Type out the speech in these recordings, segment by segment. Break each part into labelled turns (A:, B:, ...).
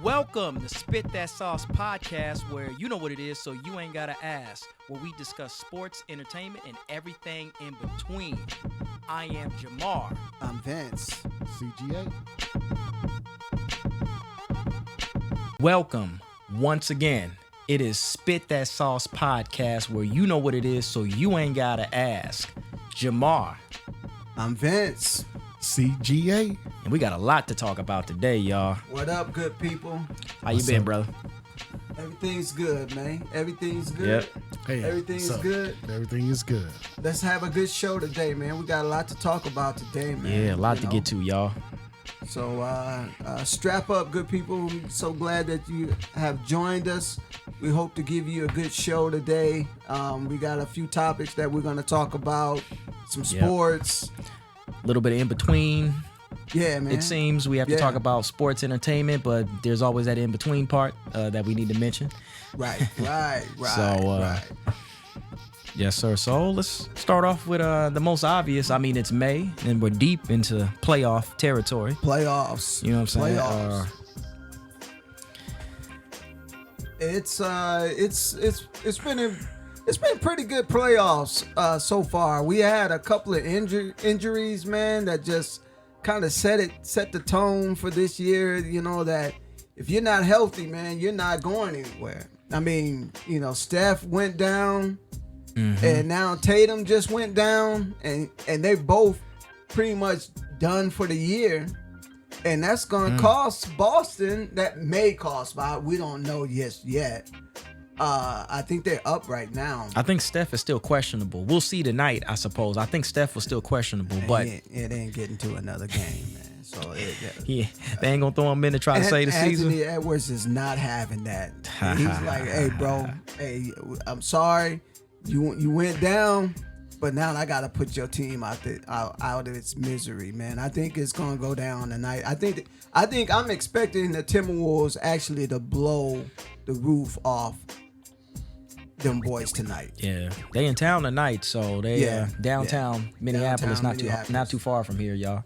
A: Welcome to Spit That Sauce Podcast, where you know what it is, so you ain't gotta ask. Where we discuss sports, entertainment, and everything in between. I am Jamar.
B: I'm Vince.
C: CGA.
A: Welcome once again. It is Spit That Sauce Podcast, where you know what it is, so you ain't gotta ask. Jamar.
B: I'm Vince.
C: CGA.
A: And we got a lot to talk about today, y'all.
B: What up, good people?
A: How you been, brother?
B: Everything's good, man. Everything's good.
A: Yep.
C: Hey,
B: Everything's good.
C: Everything is good.
B: Let's have a good show today, man. We got a lot to talk about today, man.
A: Yeah, a lot to get to, y'all.
B: So strap up, good people. I'm so glad that you have joined us. We hope to give you a good show today. We got a few topics that we're going to talk about. Some sports.
A: A little bit of in between.
B: Yeah, man.
A: It seems we have to talk about sports entertainment, but there's always that in between part that we need to mention.
B: Right.
A: So, yes, sir. So let's start off with the most obvious. I mean, it's May, and we're deep into playoff territory.
B: Playoffs.
A: You know what I'm saying?
B: Playoffs. It's been pretty good playoffs so far. We had a couple of injuries, man, that just kind of set the tone for this year. You know that if you're not healthy, man, you're not going anywhere. I mean, you know, Steph went down, and now Tatum just went down, and they both pretty much done for the year. And that's gonna cost Boston. That may cost, but we don't know yet. I think they're up right now.
A: I think Steph is still questionable. We'll see tonight, I suppose. I think Steph was still questionable, but
B: it ain't getting to another game, man. So
A: yeah, they ain't gonna throw him in to try to save the season.
B: Anthony Edwards is not having that. He's like, hey, bro, I'm sorry, you went down, but now I gotta put your team out of its misery, man. I think it's gonna go down tonight. I think I'm expecting the Timberwolves actually to blow the roof off them boys tonight.
A: Yeah, they in town tonight, so they downtown Minneapolis, not too far from here, y'all.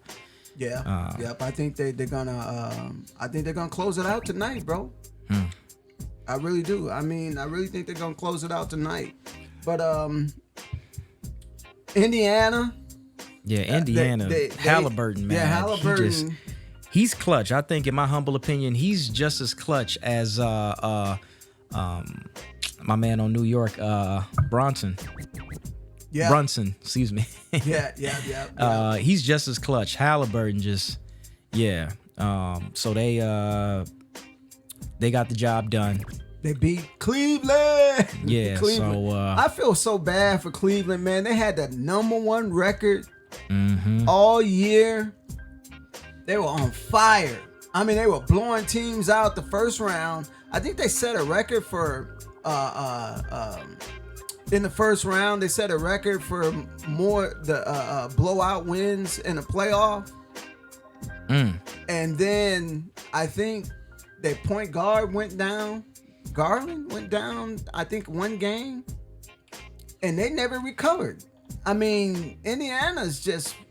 B: Yeah, yep. I think they're gonna close it out tonight, bro. I really do. I mean, I really think they're gonna close it out tonight. But Indiana.
A: Yeah, Indiana. Halliburton, man.
B: Yeah, Halliburton.
A: He's clutch. I think, in my humble opinion, he's just as clutch as my man on New York, Brunson.
B: Yeah.
A: Brunson, excuse me.
B: Yeah.
A: He's just as clutch. Halliburton just, so they got the job done.
B: They beat Cleveland.
A: Yeah.
B: Cleveland.
A: So
B: I feel so bad for Cleveland, man. They had the #1 record all year. They were on fire. I mean, they were blowing teams out the first round. I think they set a record for in the first round. They set a record for more blowout wins in a playoff. And then I think their point guard went down. Garland went down, I think, one game, and they never recovered. I mean, Indiana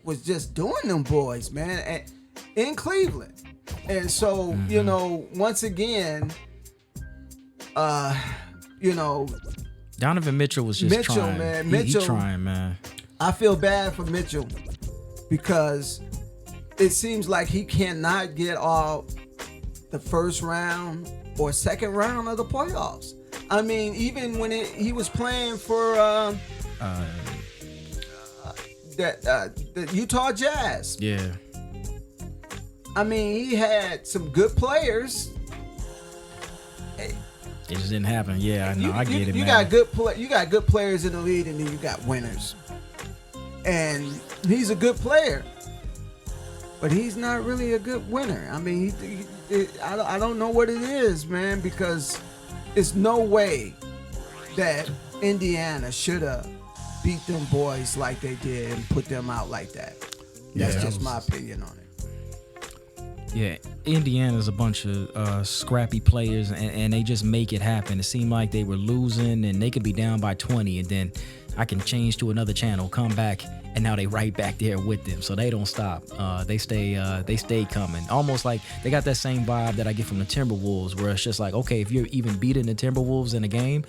B: was just doing them boys, man, in Cleveland. And so, you know, once again, you know,
A: Donovan Mitchell was just trying.
B: Man,
A: Mitchell, he trying, man.
B: I feel bad for Mitchell because it seems like he cannot get off the first round or second round of the playoffs. I mean, even when he was playing for the Utah Jazz.
A: Yeah.
B: I mean, he had some good players.
A: It just didn't happen. Yeah, I know. I get it,
B: you
A: man.
B: You got good players in the league, and then you got winners. And he's a good player, but he's not really a good winner. I mean, I don't know what it is, man, because there's no way that Indiana should have beat them boys like they did and put them out like that. That's just my opinion on it.
A: Yeah, Indiana's a bunch of scrappy players, and they just make it happen. It seemed like they were losing, and they could be down by 20, and then I can change to another channel, come back, and now they right back there with them. So they don't stop. They stay coming. Almost like they got that same vibe that I get from the Timberwolves, where it's just like, okay, if you're even beating the Timberwolves in a game,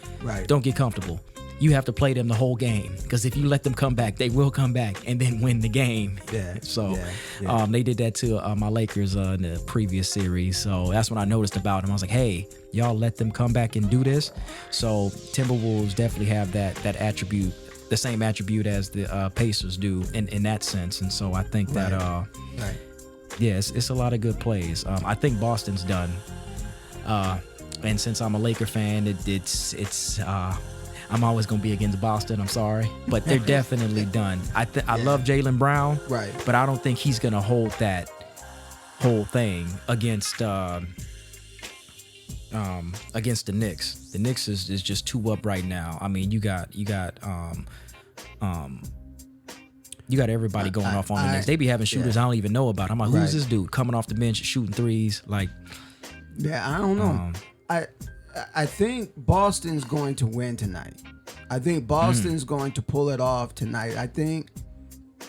A: don't get comfortable. You have to play them the whole game, because if you let them come back, they will come back and then win the game. So they did that to my Lakers in the previous series. So that's when I noticed about them. I was like, hey, y'all let them come back and do this. So Timberwolves definitely have that attribute, the same attribute as the Pacers do in that sense. And so I think that it's a lot of good plays. I think Boston's done. And since I'm a Laker fan, it's I'm always going to be against Boston. I'm sorry. But they're definitely done. I love Jaylen Brown.
B: Right.
A: But I don't think he's going to hold that whole thing against the Knicks. The Knicks is just too up right now. I mean, you got everybody going off on the Knicks. They be having shooters I don't even know about. I'm like, who's this dude coming off the bench shooting threes? Like,
B: I don't know. I think Boston's going to win tonight. I think Boston's going to pull it off tonight. I think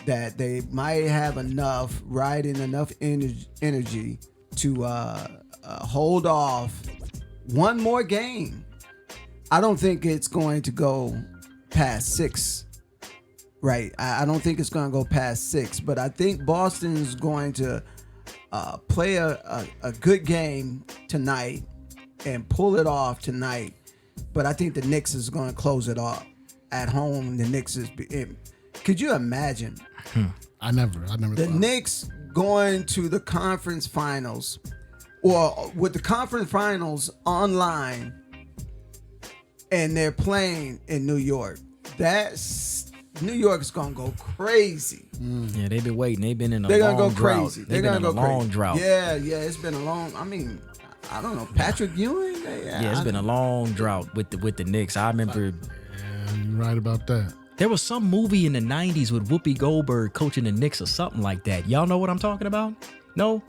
B: that they might have enough energy to hold off one more game. I don't think it's going to go past 6. Right. I don't think it's going to go past 6, but I think Boston's going to play a good game tonight and pull it off tonight. But I think the Knicks is going to close it off at home. The Knicks is. Could you imagine?
C: I never.
B: The Knicks going to the conference finals, or with the conference finals online, and they're playing in New York. New York's gonna go crazy.
A: Yeah, they've been waiting. They've been in a
B: They're
A: long
B: gonna go
A: drought.
B: crazy.
A: They've been in a long drought.
B: Yeah, it's been a long. I mean, I don't know, Patrick Ewing.
A: It's been a long drought with the Knicks. I remember.
C: Yeah, you're right about that.
A: There was some movie in the 90s with Whoopi Goldberg coaching the Knicks or something like that. Y'all know what I'm talking about? No?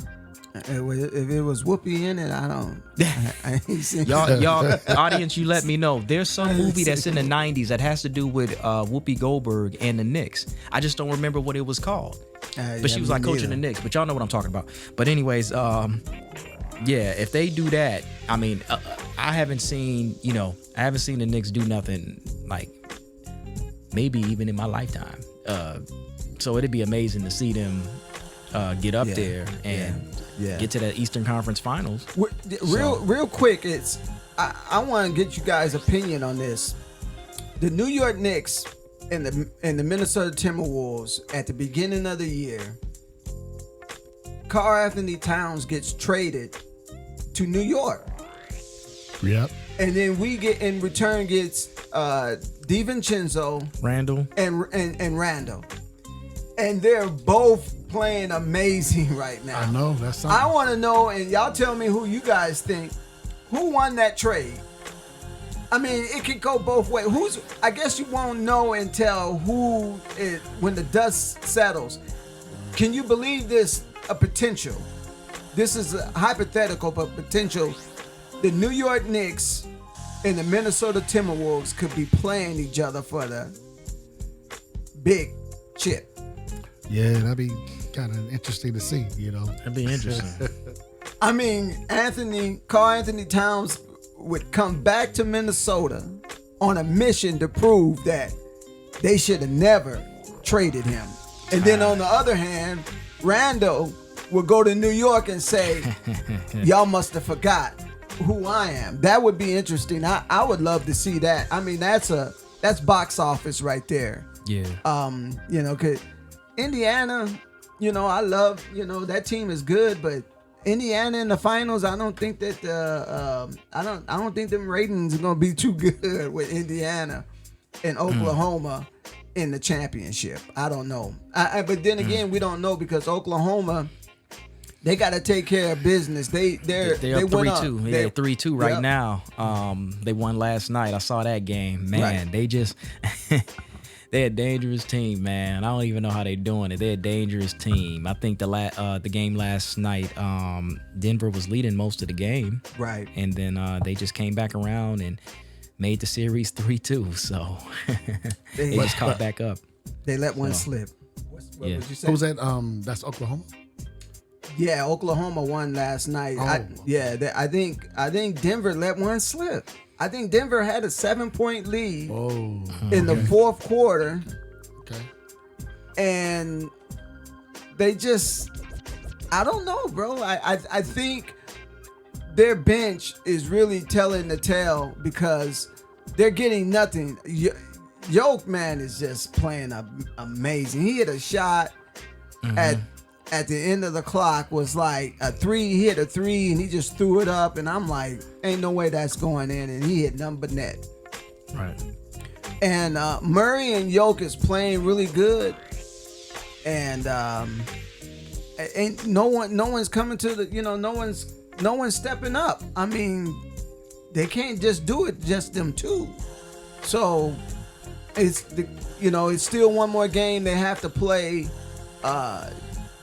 B: If it was Whoopi in it, I ain't seen
A: y'all, audience, you let me know. There's some movie that's in the 90s that has to do with Whoopi Goldberg and the Knicks. I just don't remember what it was called. But she was like coaching the Knicks. But y'all know what I'm talking about. But anyways, if they do that, I mean, I haven't seen the Knicks do nothing like maybe even in my lifetime. So it'd be amazing to see them get up there and get to that Eastern Conference Finals.
B: Real quick, I want to get you guys' opinion on this. The New York Knicks and the Minnesota Timberwolves at the beginning of the year, Karl-Anthony Towns gets traded to New York.
C: Yep.
B: And then we get in return gets DiVincenzo,
A: Randall,
B: and Randall, and they're both playing amazing right now.
C: I know that's something.
B: I want to know, and y'all tell me who you guys think, who won that trade. I mean, it could go both ways. I guess you won't know until when the dust settles. Can you believe this? A potential. This is a hypothetical, but potential. The New York Knicks and the Minnesota Timberwolves could be playing each other for the big chip.
C: Yeah, that'd be kind of interesting to see,
A: That'd be interesting.
B: I mean, Karl-Anthony Towns would come back to Minnesota on a mission to prove that they should have never traded him. And then on the other hand, Randall will go to New York and say, y'all must have forgot who I am. That would be interesting. I would love to see that. I mean, that's box office right there.
A: Yeah.
B: Cause Indiana, I love, that team is good, but Indiana in the finals, I don't think that I don't think them ratings are gonna be too good with Indiana and Oklahoma in the championship. I don't know. But then again, we don't know because Oklahoma, they got to take care of business. They're up
A: 3-2. They're 3-2 right now. They won last night. I saw that game. Man, They just they're a dangerous team, man. I don't even know how they're doing it. They're a dangerous team. I think the game last night, Denver was leading most of the game.
B: Right.
A: And then they just came back around and made the series 3-2. So they just caught back up.
B: They let one slip. What
A: Yeah.
B: would you say?
C: Who was that? That's Oklahoma.
B: Yeah, Oklahoma won last night.
C: Oh.
B: I think Denver let one slip. I think Denver had a 7-point lead in the fourth quarter,
C: Okay.
B: and they just, I don't know, bro. I think their bench is really telling the tale because they're getting nothing. Yoke, man, is just playing amazing. He hit a shot at the end of the clock, was like a 3. He hit a 3 and he just threw it up, and I'm like, ain't no way that's going in, and he hit nothing but net.
A: Right.
B: And Murray and Yoke is playing really good, and ain't no one's coming to the, no one's stepping up. I mean, they can't just do it, just them two. So it's still one more game they have to play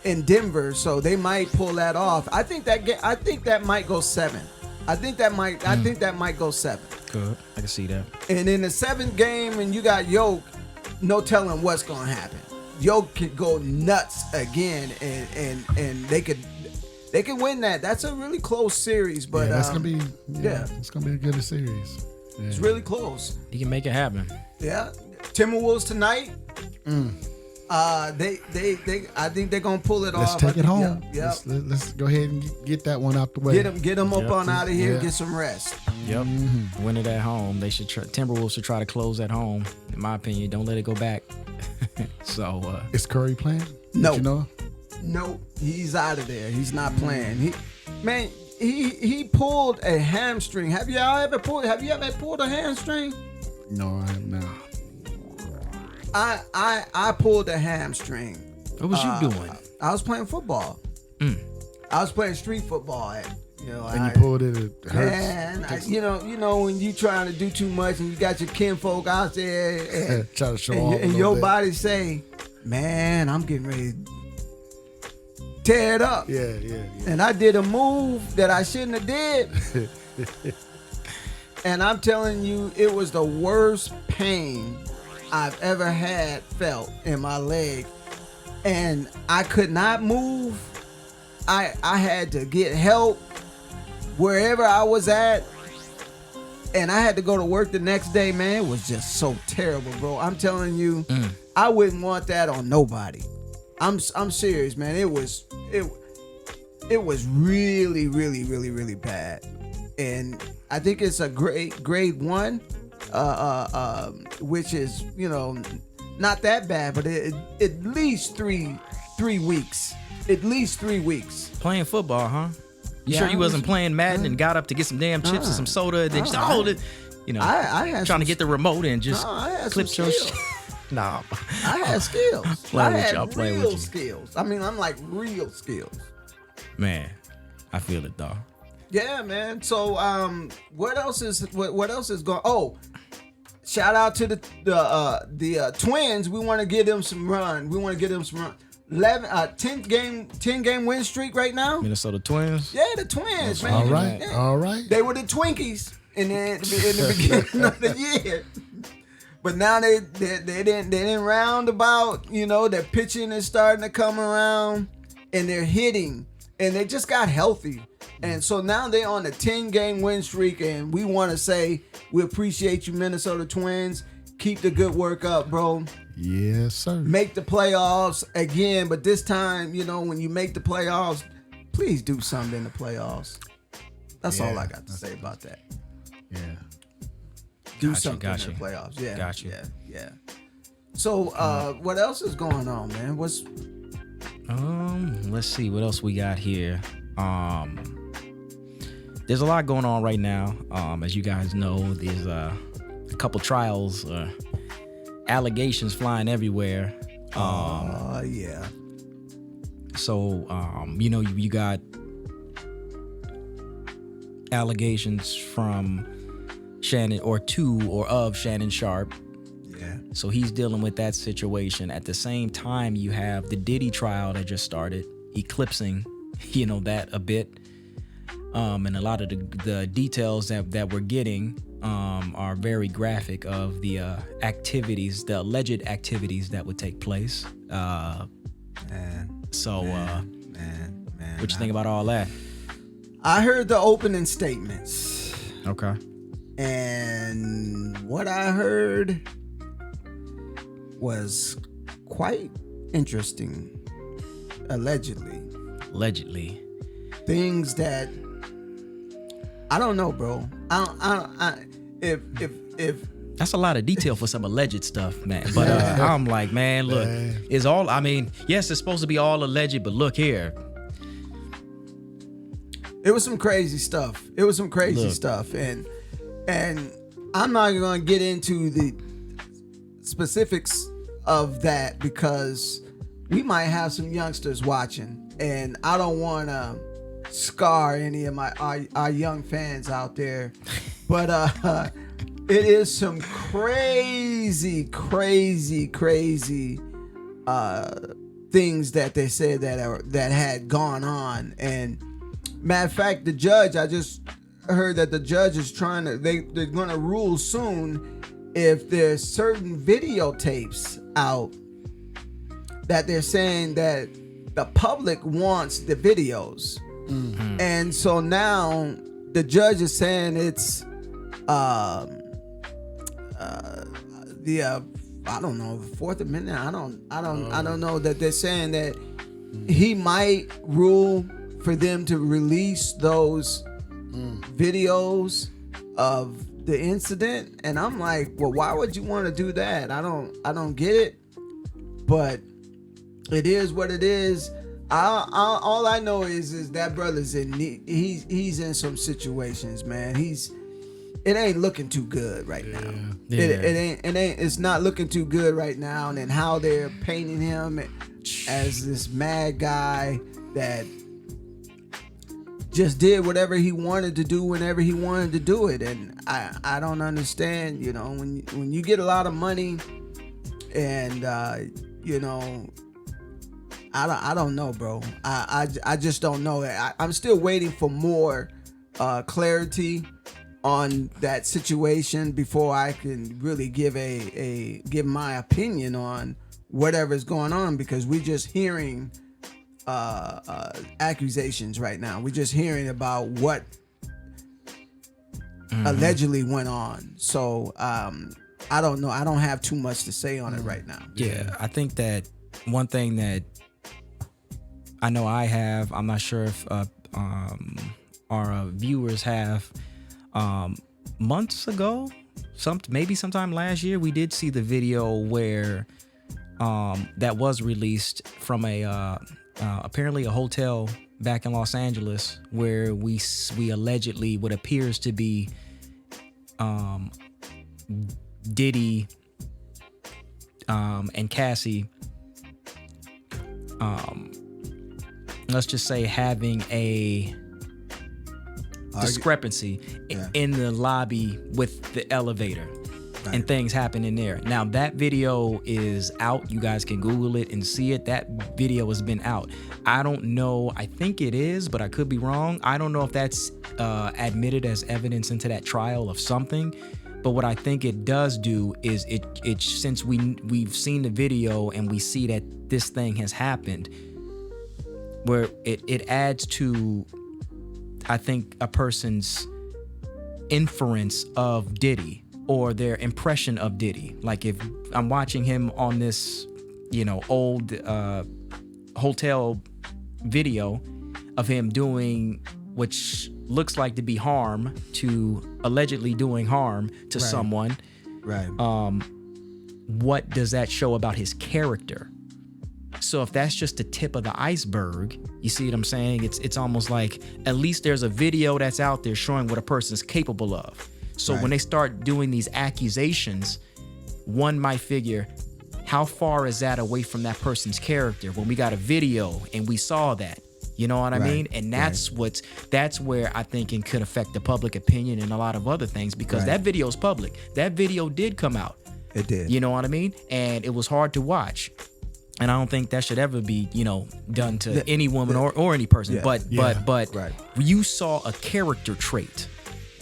B: in Denver, so they might pull that off. I think that might go 7. I think that might go 7.
A: Good. I can see that.
B: And in the 7th game, and you got Yoke, no telling what's gonna happen. Yoke could go nuts again, and they could win that. That's a really close series, but
C: that's gonna be it's gonna be a good series. Yeah.
B: It's really close.
A: He can make it happen.
B: Yeah, Timberwolves tonight. They I think they're gonna pull it
C: Let's
B: off.
C: take it home.
B: Yep.
C: Let's go ahead and get that one out the way.
B: Get them up on out of here.
C: Yeah.
B: Get some rest.
A: Yep. Win it at home. They should. Timberwolves should try to close at home. In my opinion, don't let it go back. So.
C: Is Curry playing?
B: No.
C: Did you know?
B: No, he's out of there. He's not playing. He pulled a hamstring. Have you ever pulled a hamstring?
C: No, I have not.
B: I pulled a hamstring.
A: What was you doing?
B: I was playing football. I was playing street football.
C: And you pulled it. It hurts.
B: Man, you know when you trying to do too much and you got your kinfolk out there and,
C: try to show off.
B: and your body say, "Man, I'm getting ready to tear it up."
C: Yeah.
B: And I did a move that I shouldn't have did. And I'm telling you, it was the worst pain I've ever felt in my leg. And I could not move. I had to get help wherever I was at. And I had to go to work the next day, man. It was just so terrible, bro. I'm telling you, I wouldn't want that on nobody. I'm serious, man. It was really, really, really, really bad. And I think it's a grade 1, which is, not that bad, but at least three weeks. At least 3 weeks.
A: Playing football, huh? You
B: Yeah,
A: sure you wasn't playing Madden and got up to get some damn chips and some soda and then
B: I had
A: trying to get the remote and just
B: I had
A: clip
B: some
A: your
B: skills.
A: shit. Nah.
B: I had skills.
A: Playing
B: I
A: with
B: had
A: you, I'm playing
B: real
A: with you.
B: skills. I mean, I'm like real skills.
A: Man, I feel it, dog.
B: Yeah, man. So, what else is going? Oh, shout out to the Twins. We want to give them some run. 10 game win streak right now.
A: Minnesota Twins.
B: Yeah, the Twins, man.
C: All right.
B: Yeah.
C: All right.
B: They were the Twinkies in the beginning of the year. But now they didn't roundabout, their pitching is starting to come around and they're hitting and they just got healthy. And so now they're on a 10-game win streak, and we want to say we appreciate you, Minnesota Twins. Keep the good work up, bro.
C: Yes, sir.
B: Make the playoffs again, but this time, when you make the playoffs, please do something in the playoffs. That's all I got to say about that.
C: Yeah.
B: Do
A: Gotcha,
B: something
A: gotcha.
B: in the playoffs. Yeah.
A: Gotcha.
B: Yeah. So, what else is going on, man?
A: Let's see what else we got here. There's a lot going on right now. As you guys know, there's a couple trials, allegations flying everywhere.
B: Yeah.
A: So, you got allegations from Shannon of Shannon Sharp.
B: Yeah.
A: So he's dealing with that situation. At the same time, you have the Diddy trial that just started, eclipsing, that a bit. And a lot of the details that we're getting are very graphic of the activities, the alleged activities that would take place. Man. What you think about all that?
B: I heard the opening statements.
A: Okay.
B: And what I heard was quite interesting. Allegedly. Things that I don't know, bro. If
A: that's a lot of detail for some alleged stuff, man. But I'm like, man, look, it's all. I mean, yes, it's supposed to be all alleged, but look here.
B: It was some crazy stuff. And I'm not gonna get into the specifics of that because we might have some youngsters watching, and I don't want to scar any of our young fans out there. But it is some crazy things that they said that had gone on. And matter of fact, the judge, I just heard that the judge is they're going to rule soon if there's certain videotapes out that they're saying that the public wants the videos. Mm-hmm. And so now the judge is saying it's I don't know, the Fourth Amendment. I don't know, that they're saying that he might rule for them to release those videos of the incident. And I'm like, well, why would you want to do that? I don't get it. But it is what it is. All I know is that brother's he's in some situations, man. It ain't looking too good right now. Yeah. It's not looking too good right now. And then how they're painting him as this mad guy that just did whatever he wanted to do whenever he wanted to do it. And I don't understand, when you get a lot of money and I don't know, bro. I just don't know. I'm still waiting for more clarity on that situation before I can really give give my opinion on whatever's going on, because we're just hearing accusations right now. We're just hearing about what allegedly went on. So I don't know. I don't have too much to say on it right now.
A: Yeah, I think that one thing that I know I have, I'm not sure if our viewers have, months ago, maybe sometime last year, we did see the video where that was released from apparently a hotel back in Los Angeles, where we allegedly, what appears to be Diddy and Cassie, let's just say having a discrepancy in the lobby with the elevator, and things happen in there. Now that video is out. You guys can Google it and see it. That video has been out. I don't know. I think it is, but I could be wrong. I don't know if that's admitted as evidence into that trial of something. But what I think it does do is it since we've seen the video and we see that this thing has happened, where it adds to, I think, a person's inference of Diddy or their impression of Diddy. Like if I'm watching him on this, old hotel video of him doing which looks like to be allegedly doing harm to someone. Right. What does that show about his character? So if that's just the tip of the iceberg, you see what I'm saying? It's almost like at least there's a video that's out there showing what a person's capable of. So when they start doing these accusations, one might figure, how far is that away from that person's character when we got a video and we saw that? You know what I mean? And that's where I think it could affect the public opinion and a lot of other things, because that video is public. That video did come out.
B: It did.
A: You know what I mean? And it was hard to watch. And I don't think that should ever be, done to any woman or any person. Yeah. But you saw a character trait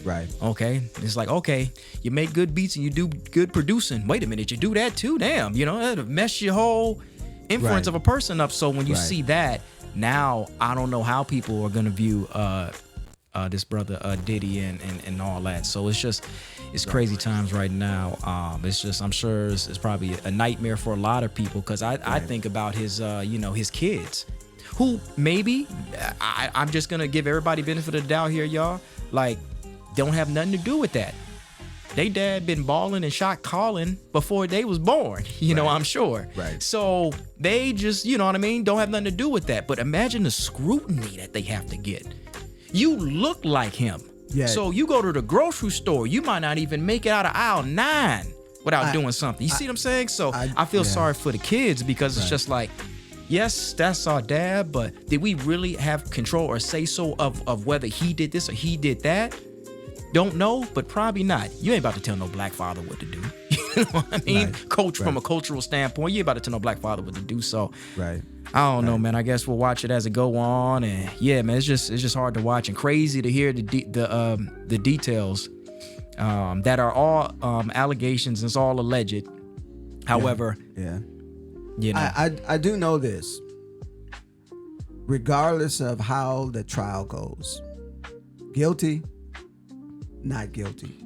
B: Right.
A: Okay. It's like, okay, you make good beats and you do good producing. Wait a minute, you do that too? Damn, that'll mess your whole inference
B: Right.
A: of a person up. So when you
B: Right.
A: see that, now I don't know how people are gonna view this brother Diddy and all that. So it's crazy times right now. I'm sure it's probably a nightmare for a lot of people, because I think about his his kids, who maybe I'm just gonna give everybody benefit of the doubt here, y'all. Like, don't have nothing to do with that. They dad been balling and shot calling before they was born, I'm sure.
B: Right.
A: So they just, don't have nothing to do with that. But imagine the scrutiny that they have to get. You look like him.
B: Yeah.
A: So you go to the grocery store, you might not even make it out of aisle 9 without doing something. You see what I'm saying? So I feel sorry for the kids, because it's just like, yes, that's our dad, but did we really have control or say so of whether he did this or he did that? Don't know, but probably not. You ain't about to tell no black father what to do. You know what I mean?
B: Right.
A: From a cultural standpoint, you ain't about to tell no black father what to do. So
B: Right.
A: I don't know, man. I guess we'll watch it as it go on, and yeah, man, it's just hard to watch and crazy to hear the details that are all allegations. It's all alleged. However,
B: Yeah.
A: I
B: do know this. Regardless of how the trial goes, guilty, not guilty,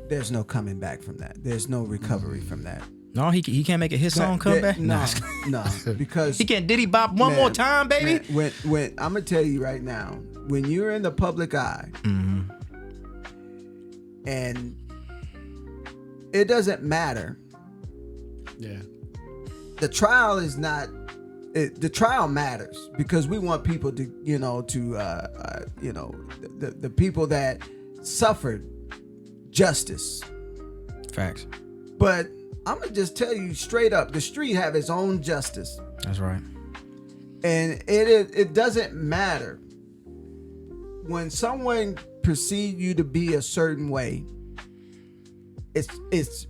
B: there's no coming back from that. There's no recovery from that.
A: No, he can't make a hit song come back.
B: No, because
A: he can't Diddy bop one more time, baby.
B: Man, when I'm gonna tell you right now, when you're in the public eye, and it doesn't matter.
C: Yeah.
B: The trial is not. The trial matters, because we want people to, the people that suffered justice.
A: Facts.
B: But I'm gonna just tell you straight up, the street have its own justice,
A: That's right.
B: and it doesn't matter when someone perceive you to be a certain way. It's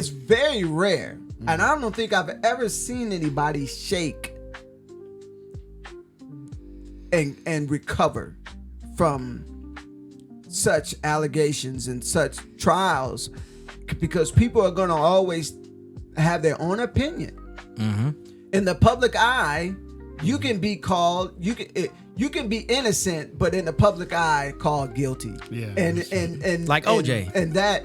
B: very rare, and I don't think I've ever seen anybody shake and recover from such allegations and such trials, because people are going to always have their own opinion. In the public eye, you can be called, you can be innocent, but in the public eye called guilty.
C: Yeah.
A: And like OJ.
B: And that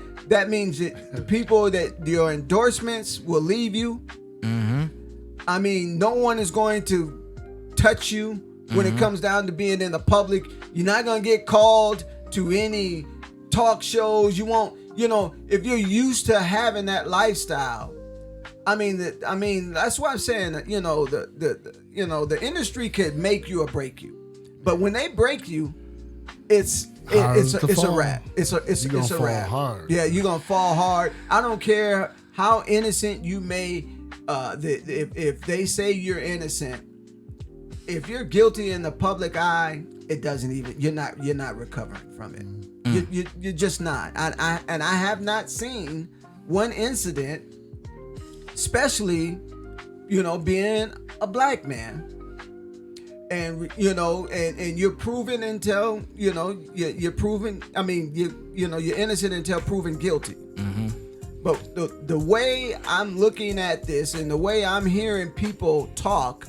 B: means that the people that your endorsements will leave you. I mean, no one is going to touch you when it comes down to being in the public. You're not going to get called to any talk shows. You won't, if you're used to having that lifestyle. I mean, that's why I'm saying that, the industry could make you or break you, but when they break you, it's a wrap. It's a wrap.
C: Hard.
B: Yeah, you're gonna fall hard. I don't care how innocent you may. If they say you're innocent, if you're guilty in the public eye, it doesn't even. You're not recovering from it. You're just not. I have not seen one incident, especially, being a black man. And and you're proven until you're proven. I mean, you're innocent until proven guilty. But the way I'm looking at this and the way I'm hearing people talk,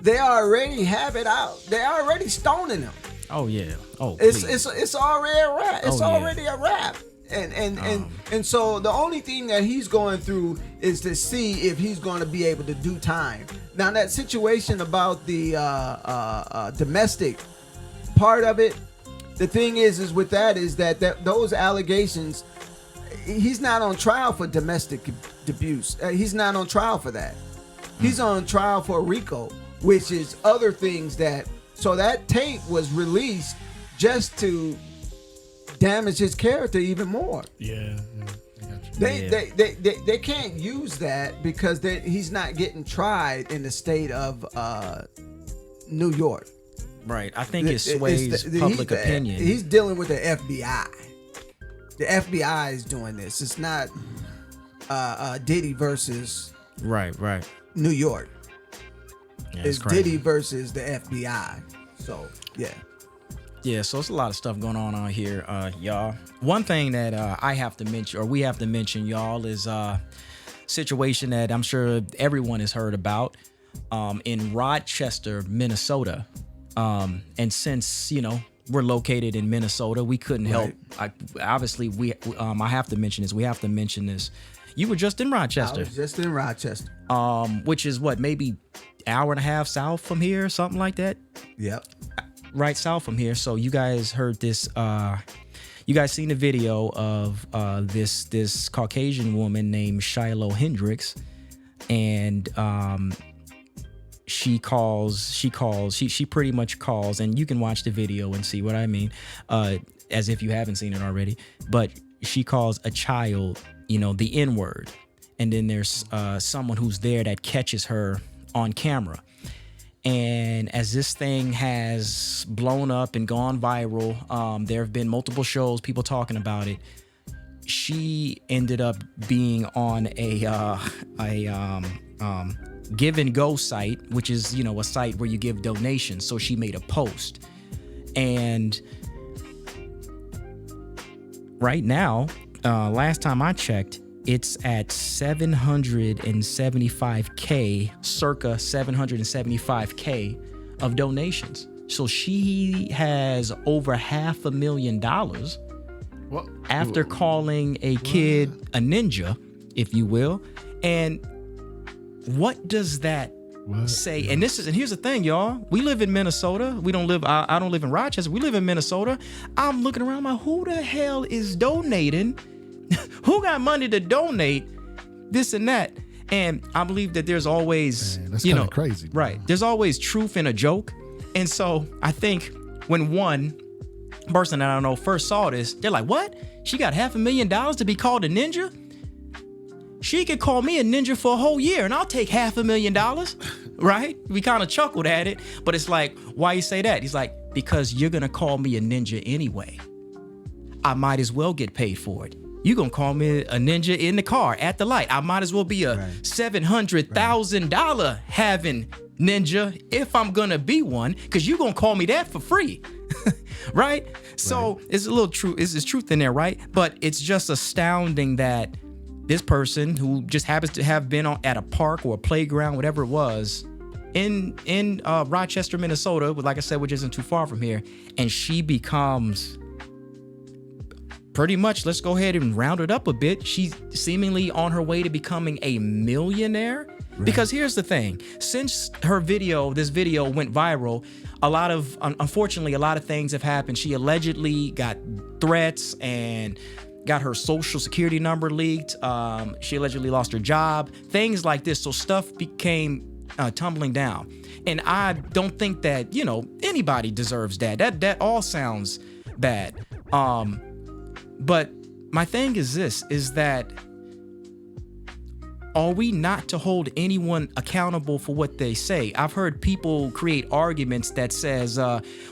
B: they already have it out. They're already stoning them.
A: Oh yeah. Oh,
B: it's already a wrap. It's
A: yeah.
B: already a wrap. And so the only thing that he's going through is to see if he's going to be able to do time. Now that situation about the domestic part of it, the thing is with that is that those allegations, he's not on trial for domestic abuse. He's not on trial for that. He's on trial for RICO, which is other things that. So that tape was released just to damage his character even more.
C: Yeah. I got you.
B: They can't use that because he's not getting tried in the state of New York.
A: Right. I think it sways public opinion.
B: He's dealing with the FBI. The FBI is doing this. It's not Diddy versus
A: Right.
B: New York.
A: Yeah,
B: it's
A: crazy.
B: Diddy versus the FBI. So yeah.
A: Yeah, so it's a lot of stuff going on here, y'all. One thing that I have to mention, or we have to mention, y'all, is a situation that I'm sure everyone has heard about in Rochester, Minnesota. And since, we're located in Minnesota, we couldn't help. I have to mention this. We have to mention this. You were just in Rochester.
B: I was just in Rochester.
A: Which is what, maybe hour and a half south from here, something like that?
B: Yep.
A: Right south from here. So you guys heard this, you guys seen the video of this Caucasian woman named Shiloh Hendrix, and she pretty much calls, and you can watch the video and see what I mean, as if you haven't seen it already, but she calls a child, the N-word, and then there's someone who's there that catches her on camera. And as this thing has blown up and gone viral, there have been multiple shows, people talking about it. She ended up being on a give and go site, which is, a site where you give donations. So she made a post. And right now, last time I checked, it's at 775K, circa 775K of donations. So she has over $500,000 after calling a kid a ninja, if you will. And what does that say? And here's the thing, y'all. We live in Minnesota. I don't live in Rochester. We live in Minnesota. I'm looking around, who the hell is donating? Who got money to donate this and that? And I believe that there's always,
C: that's kind of crazy,
A: right? There's always truth in a joke. And so I think when one person that I don't know first saw this, they're like, what? She got $500,000 to be called a ninja? She could call me a ninja for a whole year and I'll take $500,000, right? We kind of chuckled at it, but it's like, why you say that? He's like, because you're going to call me a ninja anyway. I might as well get paid for it. You're going to call me a ninja in the car at the light. I might as well be a $700,000 having ninja if I'm going to be one, because you're going to call me that for free. Right? So it's a little truth. It's truth in there, right? But it's just astounding that this person who just happens to have been at a park or a playground, whatever it was, in Rochester, Minnesota, like I said, which isn't too far from here, and she becomes pretty much, let's go ahead and round it up a bit, she's seemingly on her way to becoming a millionaire. Right. Because here's the thing, since this video went viral, unfortunately, a lot of things have happened. She allegedly got threats and got her social security number leaked. She allegedly lost her job, things like this. So stuff became tumbling down. And I don't think that, anybody deserves that. That all sounds bad. But my thing is that are we not to hold anyone accountable for what they say? I've heard people create arguments that says,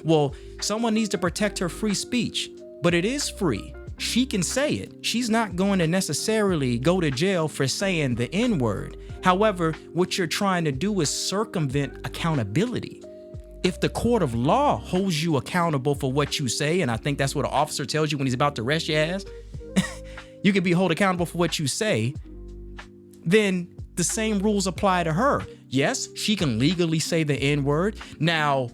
A: well, someone needs to protect her free speech, but it is free. She can say it. She's not going to necessarily go to jail for saying the N-word. However, what you're trying to do is circumvent accountability. If the court of law holds you accountable for what you say, and I think that's what an officer tells you when he's about to arrest your ass, you can be held accountable for what you say, then the same rules apply to her. Yes, she can legally say the N-word. Now,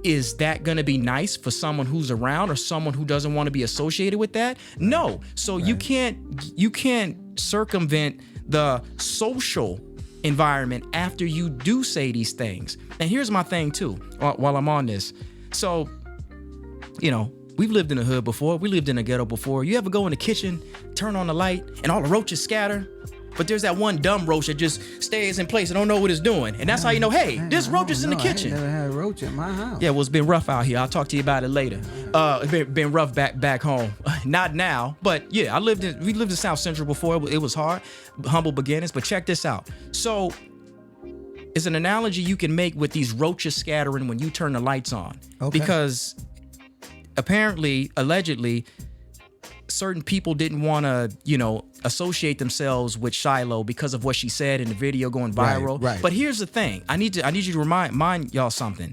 A: is that going to be nice for someone who's around or someone who doesn't want to be associated with that? No. So you can't circumvent the social environment after you do say these things. And here's my thing too, while I'm on this. So, we've lived in the hood before. We lived in a ghetto before. You ever go in the kitchen, turn on the light, and all the roaches scatter? But there's that one dumb roach that just stays in place and don't know what it's doing. And that's how you know, hey, there's roaches in the kitchen.
B: I never had a roach in my house.
A: Yeah, well, it's been rough out here. I'll talk to you about it later. It's been rough back home. Not now, but yeah, we lived in South Central before. It was hard, humble beginnings, but check this out. So it's an analogy you can make with these roaches scattering when you turn the lights on. Okay. Because allegedly, certain people didn't want to, associate themselves with Shiloh because of what she said in the video going viral. Right. But here's the thing. I need you to remind y'all something.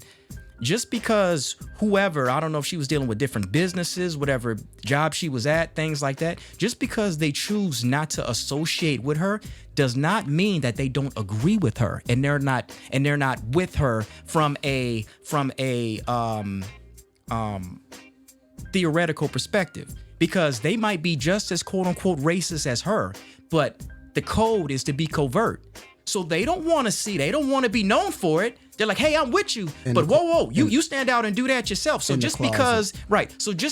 A: just because whoever, I don't know if she was dealing with different businesses, whatever job she was at, things like that, just because they choose not to associate with her does not mean that they don't agree with her and they're not with her from a theoretical perspective, because they might be just as quote unquote racist as her, but the code is to be covert. So they don't want to be known for it. They're like, hey, I'm with you. But whoa, you stand out and do that yourself. So just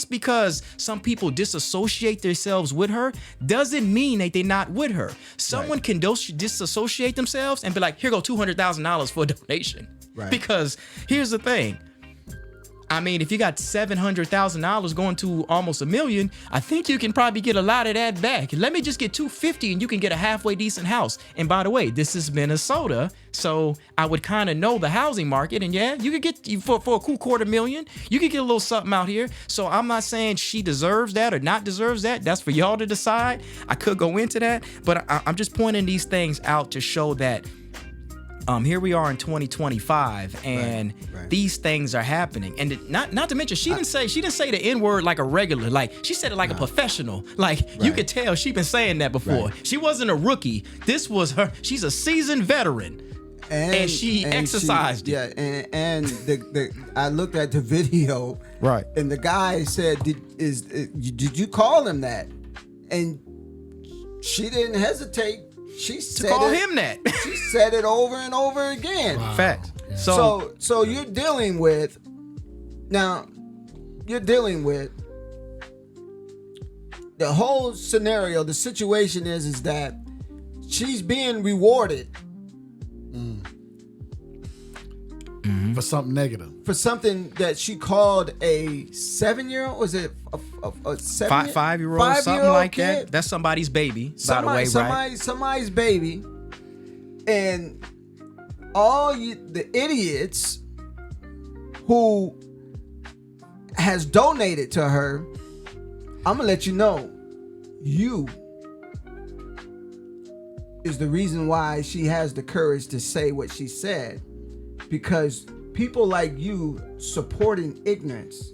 A: because some people disassociate themselves with her doesn't mean that they're not with her. Someone can disassociate themselves and be like, here go $200,000 for a donation. Right. Because here's the thing. I mean, if you got $700,000 going to almost $1 million, I think you can probably get a lot of that back. Let me just get $250,000 and you can get a halfway decent house. And by the way, this is Minnesota, so I would kind of know the housing market. And yeah, you could get for a cool $250,000, you could get a little something out here. So I'm not saying she deserves that or not deserves that. That's for y'all to decide. I could go into that, but I'm just pointing these things out to show that here we are in 2025, and these things are happening. And not to mention, she didn't say the N-word like a regular, like she said it like a professional. Like you could tell she been saying that before. Right. She wasn't a rookie. This was her. She's a seasoned veteran, and she exercised it.
B: Yeah, and I looked at the video, right, and the guy said, "Did you call him that?" And she didn't hesitate. She said
A: to call him that.
B: She said it over and over again.
A: Wow. Fact.
B: Yeah. So you're dealing with the whole scenario. The situation is that she's being rewarded
C: for something negative.
B: For something that she called a 7-year-old. Was it a
A: 5-year-old? Something like kid? That. That's somebody's baby, by the way, right?
B: Somebody's baby. And all the idiots who has donated to her, I'm gonna let you know, you is the reason why she has the courage to say what she said, because people like you supporting ignorance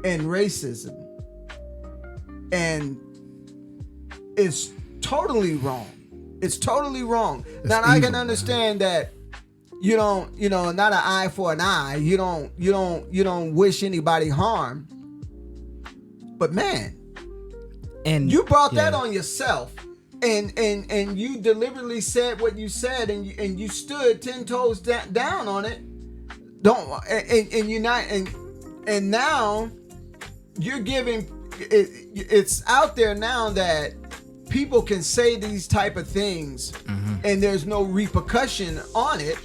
B: and racism, and it's totally wrong. It's totally wrong. Now I can understand that you don't, not an eye for an eye. You don't wish anybody harm. But man, and you brought that on yourself. And you deliberately said what you said, and you stood 10 toes down on it. You're not, and now you're giving it's out there now that people can say these type of things, and there's no repercussion on it.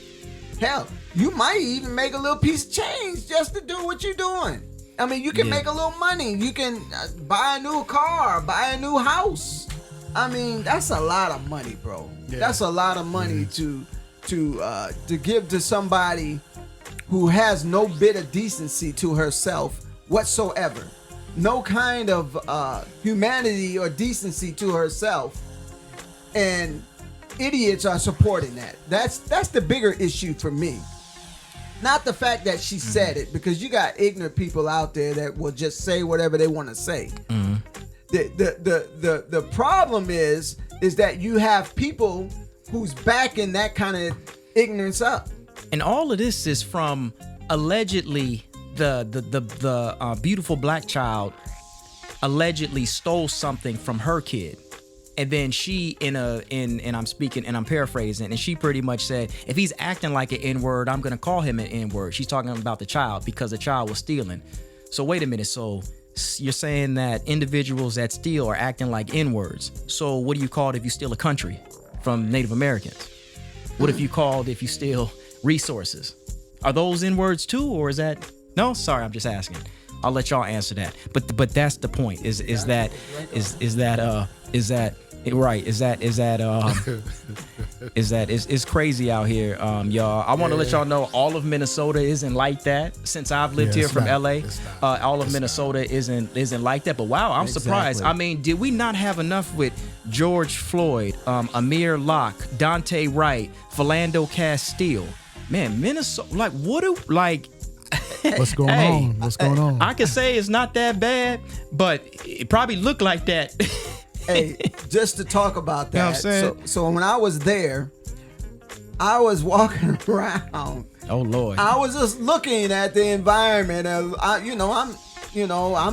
B: Hell, you might even make a little piece of change just to do what you're doing. I mean, you can make a little money. You can buy a new car, buy a new house. I mean, that's a lot of money, bro. Yeah. That's a lot of money to give to somebody who has no bit of decency to herself whatsoever. No kind of humanity or decency to herself. And idiots are supporting that. That's the bigger issue for me. Not the fact that she said it, because you got ignorant people out there that will just say whatever they want to say. The problem is that you have people who's backing that kind of ignorance up.
A: And all of this is from allegedly the beautiful black child allegedly stole something from her kid. And then she and I'm paraphrasing, and she pretty much said, if he's acting like an N-word, I'm gonna call him an N-word. She's talking about the child because the child was stealing. So wait a minute, so you're saying that individuals that steal are acting like N-words. So what do you call it if you steal a country from Native Americans? What if you steal resources? Are those N-words too, or is that? No, sorry, I'm just asking. I'll let y'all answer that. But that's the point. It's crazy out here, y'all. I want to let y'all know all of Minnesota isn't like that. Since I've lived here from LA, all of Minnesota isn't like that. But wow, I'm surprised. I mean, did we not have enough with George Floyd, Amir Locke, Dante Wright, Philando Castile? man, Minnesota, like
C: What's going on? What's going on?
A: I could say it's not that bad, but it probably looked like that.
B: Hey, just to talk about that.
A: You know what I'm saying?
B: So when I was there, I was walking around.
A: Oh Lord.
B: I was just looking at the environment. I'm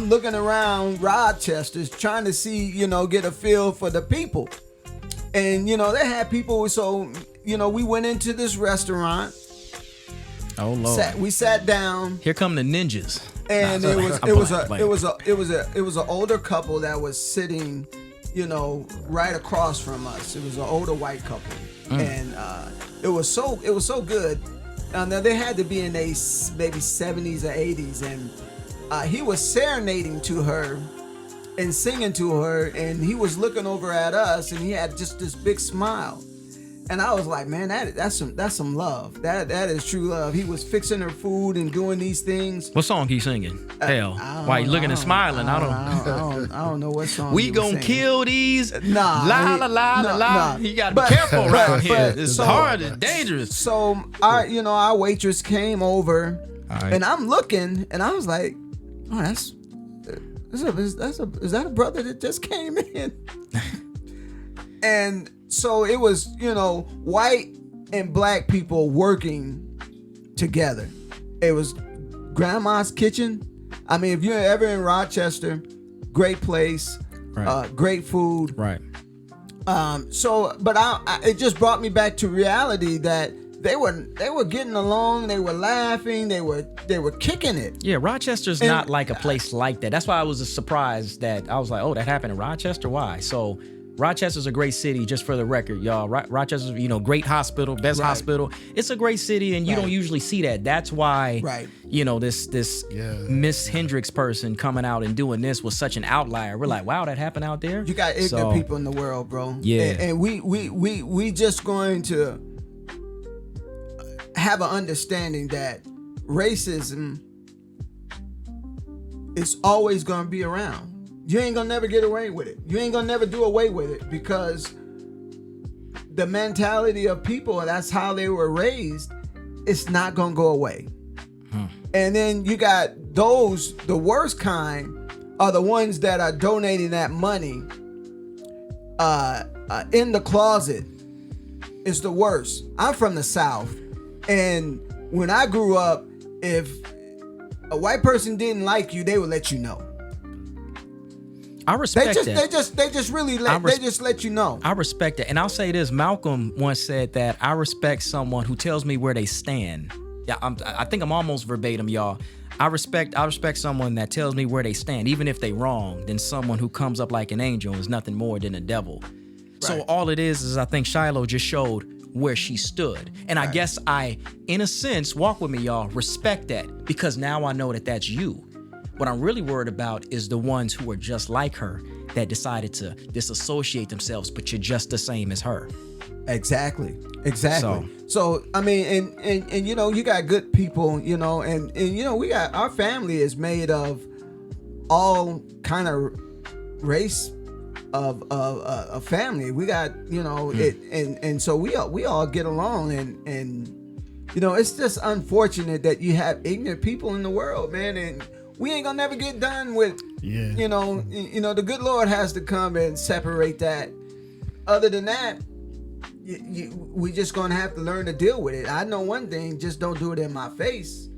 B: looking around Rochester trying to see, get a feel for the people. And, they had people. So, we went into this restaurant.
A: Oh Lord.
B: We sat down.
A: Here come the ninjas.
B: And it was an older couple that was sitting, right across from us. It was an older white couple. And it was so good. Now they had to be in their maybe 70s or 80s, and he was serenading to her and singing to her, and he was looking over at us, and he had just this big smile. And I was like, man, that's some love. That is true love. He was fixing her food and doing these things.
A: What song he singing? Hell, why you looking and smiling?
B: I don't know what song.
A: We gonna kill these.
B: Nah,
A: la la la la la. You gotta be careful around here. It's hard. It's dangerous.
B: So our waitress came over, and I'm looking, and I was like, oh, is that a brother that just came in? And so it was, white and black people working together. It was Grandma's Kitchen. I mean, if you're ever in Rochester, great place,
A: right.
B: Great food.
A: Right.
B: It just brought me back to reality that they were getting along, they were laughing, they were kicking it.
A: Yeah, Rochester's not like a place like that. That's why I was surprised that I was like, oh, that happened in Rochester? Why? So Rochester's a great city, just for the record, y'all. Rochester's, great hospital, best hospital. It's a great city, and you don't usually see that. That's why, this Miss Hendrix person coming out and doing this was such an outlier. We're like, wow, that happened out there?
B: You got ignorant people in the world, bro.
A: Yeah.
B: And we just going to have an understanding that racism is always going to be around. You ain't gonna never get away with it. You ain't gonna never do away with it, because the mentality of people, that's how they were raised, it's not gonna go away. And then you got the worst kind are the ones that are donating that money in the closet. It's the worst. I'm from the South, and when I grew up, if a white person didn't like you, they would let you know.
A: I respect that.
B: They just let you know.
A: I respect it. And I'll say this, Malcolm once said that I respect someone who tells me where they stand. Yeah, I think I'm almost verbatim, y'all. I respect someone that tells me where they stand, even if they wrong, than someone who comes up like an angel is nothing more than a devil. Right. So all it is I think Shiloh just showed where she stood. And I guess I, in a sense, walk with me, y'all, respect that, because now I know that that's you. What I'm really worried about is the ones who are just like her that decided to disassociate themselves, but you're just the same as her.
B: Exactly. So I mean, and you got good people, and we got, our family is made of all kind of race of a family. We got, it, and so we all get along, and it's just unfortunate that you have ignorant people in the world, man, and we ain't gonna never get done with, the good Lord has to come and separate that. Other than that, we just gonna have to learn to deal with it. I know one thing: just don't do it in my face,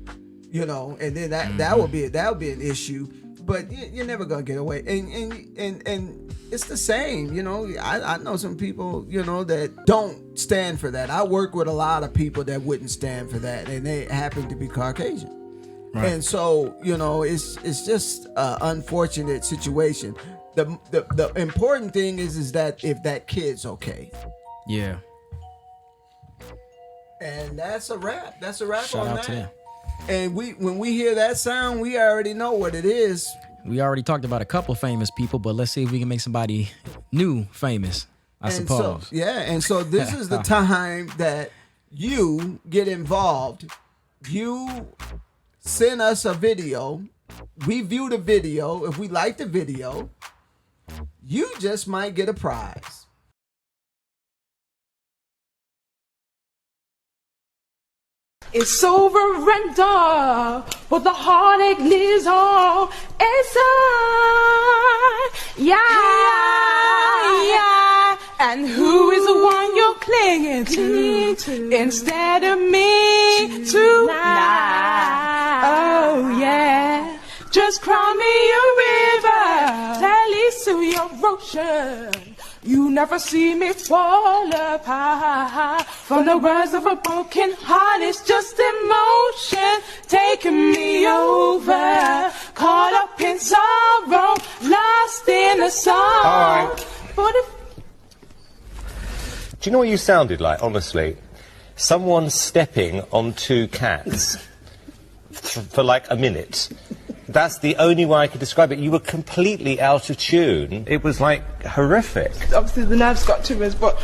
B: and then that would be an issue. But you're never gonna get away. And it's the same, I know some people, that don't stand for that. I work with a lot of people that wouldn't stand for that, and they happen to be Caucasian. Right. And so, it's just an unfortunate situation. The important thing is that if that kid's okay.
A: Yeah.
B: And that's a wrap. That's a wrap
A: Shout
B: on
A: out
B: that.
A: to them.
B: And when we hear that sound, we already know what it is.
A: We already talked about a couple famous people, but let's see if we can make somebody new famous, I suppose.
B: And so this is the time that you get involved. You send us a video. We view the video. If we like the video, you just might get a prize.
D: It's surrender, but the heartache lives on inside. Yeah. And who is the one you're clinging to instead of me tonight? Oh yeah. Just cry me a river that leads to your ocean. You never see me fall apart from the words of a broken heart. It's just emotion taking me over, caught up in sorrow, lost in a song.
E: All right.
D: But if
E: Do you know what you sounded like, honestly? Someone stepping on two cats for like a minute. That's the only way I could describe it. You were completely out of tune. It was like horrific.
D: obviously the nerves got to us, but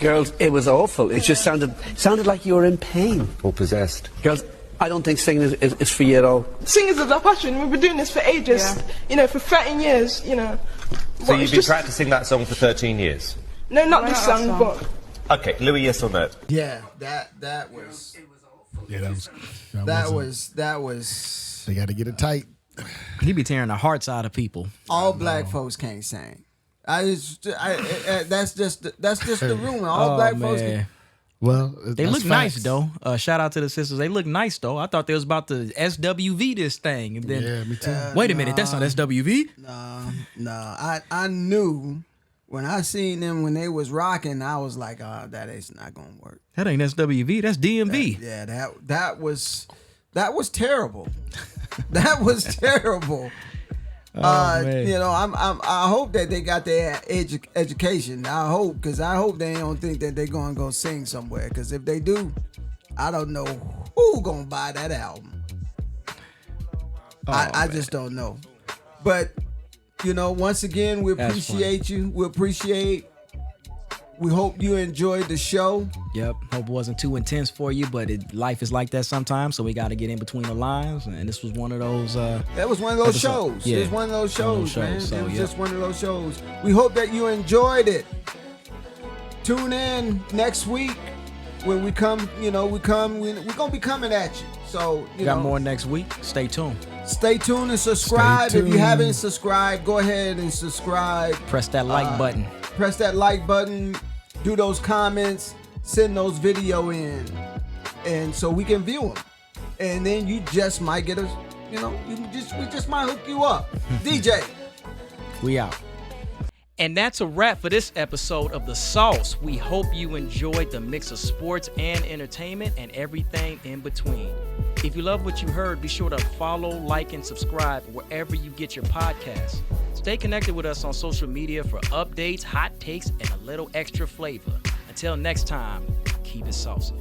F: Girls, it was awful. It just sounded like you were in pain.
E: Or possessed.
F: Girls, I don't think singing is for you at all.
D: singers is our passion. We've been doing this for ages, you know, for 13 years, you know.
E: So
D: But
E: you've
D: it's
E: been
D: just-
E: practicing that song for 13 years?
D: No, not this song, but
E: Okay, Louis, yes or no?
B: Yeah, that was
C: Yeah,
B: that was.
C: They got to get it tight.
A: He be tearing the hearts out of people.
B: All black folks can't sing. That's just the rumor. All black folks.
A: man.
C: Well,
A: They
C: that's
A: look nice
C: facts.
A: though. Shout out to the sisters. They look nice though. I thought they was about to SWV this thing. And then,
C: Yeah, me too.
A: wait a minute, that's not SWV.
B: No, I knew when I seen them when they was rocking. I was like, that is not gonna work.
A: That ain't SWV. That's DMV.
B: Yeah, that was terrible. That was terrible.
A: man.
B: You know, I hope that they got their education. I hope, because I hope they don't think that they're gonna go sing somewhere. Because if they do, I don't know who gonna buy that album. I just don't know. But you know, once again, we
A: That's
B: appreciate you. We hope you enjoyed the show.
A: Yep. Hope it wasn't too intense for you, but life is like that sometimes. So we got to get in between the lines, and this was one of those.
B: That was one of those
A: episode.
B: shows.
A: Yeah.
B: It was one of those shows, man.
A: So,
B: it was
A: yeah.
B: just one of those shows. We hope that you enjoyed it. Tune in next week when we come. You know, we're gonna be coming at you. So you
A: Got
B: know,
A: more next week. Stay tuned.
B: stay tuned and subscribe.
C: Stay
B: If you
C: tuned.
B: haven't subscribed, go ahead and subscribe.
A: Press that like button.
B: Press that like button. Do those comments. Send those video in, and so we can view them. And then you just might get us. You know, we just might hook you up. DJ.
A: We out. And that's a wrap for this episode of The Sauce. We hope you enjoyed the mix of sports and entertainment and everything in between. If you love what you heard, be sure to follow, like, and subscribe wherever you get your podcasts. Stay connected with us on social media for updates, hot takes, and a little extra flavor. Until next time, keep it saucy.